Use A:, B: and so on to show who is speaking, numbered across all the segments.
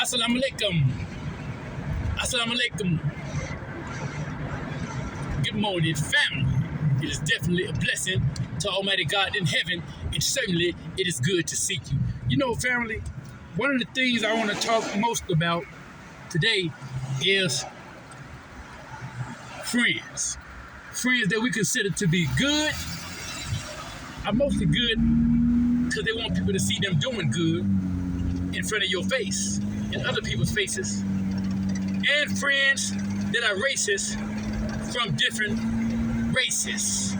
A: Assalamualaikum. Assalamualaikum. Good morning, family. It is definitely a blessing to Almighty God in heaven, and certainly it is good to see you. You know, family, one of the things I want to talk most about today is friends. Friends that we consider to be good are mostly good because they want people to see them doing good in front of your face, in other people's faces. And friends that are racist from different races.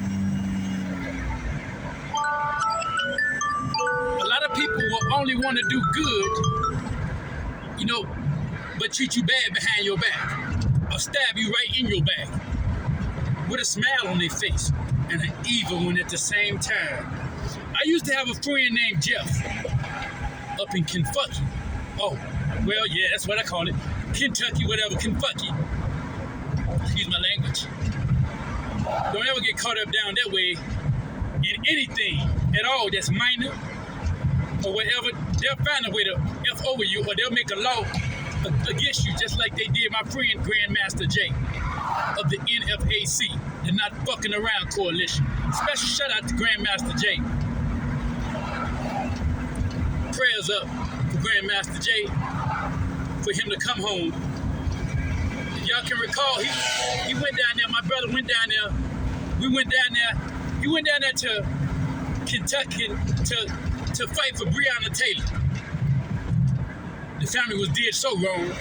A: A lot of people will only want to do good, you know, but treat you bad behind your back, or stab you right in your back with a smile on their face and an evil one at the same time. I used to have a friend named Jeff up in Kentucky. Oh, well, yeah, that's what I call it. Kentucky, whatever, Kentucky. Excuse my language. Don't ever get caught up down that way in anything at all that's minor or whatever. They'll find a way to F over you, or they'll make a law against you, just like they did my friend Grandmaster J of the NFAC, the Not Fucking Around Coalition. Special shout out to Grandmaster J. Prayers up for Grandmaster J for him to come home. If y'all can recall, he went down there, my brother went down there, we went down there, he went down there to Kentucky to fight for Breonna Taylor. The family was did so wrong.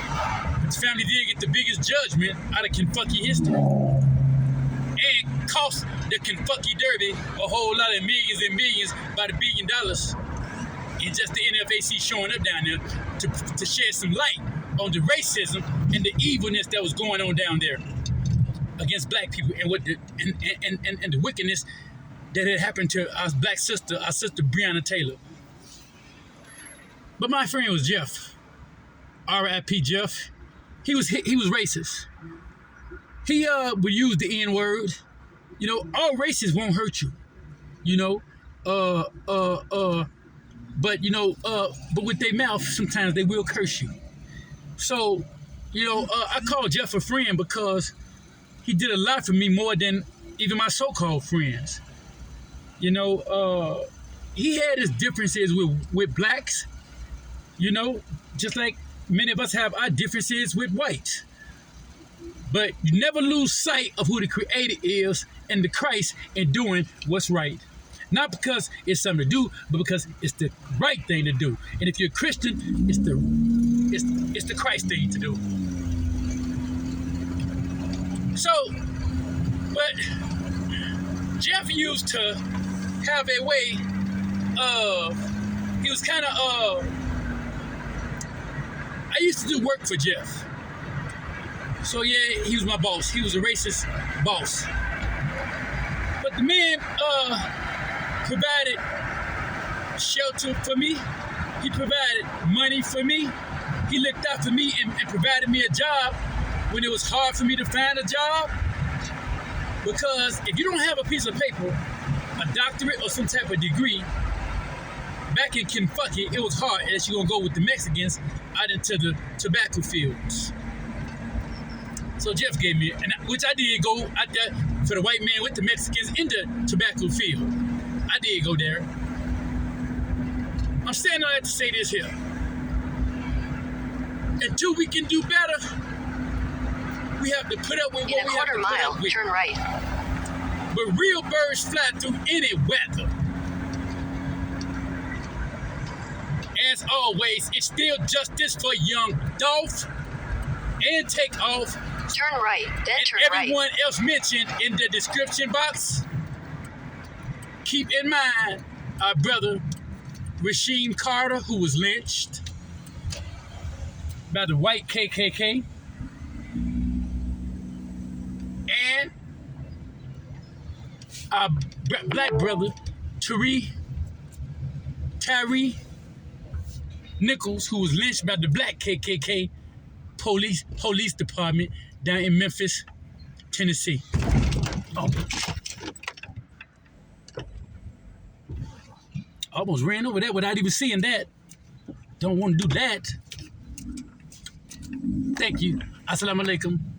A: His family did get the biggest judgment out of Kentucky history and cost the Kentucky Derby a whole lot of millions and millions by the $1 billion. And just the NFAC showing up down there to shed some light on the racism and the evilness that was going on down there against black people and what and the wickedness that had happened to our sister Breonna Taylor. But my friend was Jeff. R.I.P. Jeff. He was racist. He would use the N-word. You know, all races won't hurt you. You know, but you know, but with their mouth, sometimes they will curse you. So, you know, I call Jeff a friend because he did a lot for me, more than even my so-called friends. You know, he had his differences with blacks. You know, just like many of us have our differences with whites. But you never lose sight of who the Creator is and the Christ in doing what's right. Not because it's something to do, but because it's the right thing to do. And if you're a Christian, it's the Christ thing to do. So, but Jeff used to have a way of, he was kind of, I used to do work for Jeff. So yeah, he was my boss. He was a racist boss. But the man provided shelter for me. He provided money for me. He looked out for me and provided me a job when it was hard for me to find a job. Because if you don't have a piece of paper, a doctorate or some type of degree, back in Kentucky, it was hard as you're gonna go with the Mexicans out into the tobacco fields. So Jeff gave me, which I did go out there for the white man with the Mexicans in the tobacco field. I did go there. I'm saying all that to say this here. Until we can do better, we have to put up with what we have to put up with. In a quarter mile, turn right. But real birds fly through any weather. As always, it's still justice for young Dolph and Takeoff.
B: Turn right, then turn right.
A: Everyone else mentioned in the description box. Keep in mind our brother Rasheem Carter, who was lynched by the white KKK, and our black brother Tyree Nichols, who was lynched by the black KKK police department down in Memphis, Tennessee. Oh. I almost ran over that without even seeing that. Don't want to do that. Thank you. Assalamu alaikum.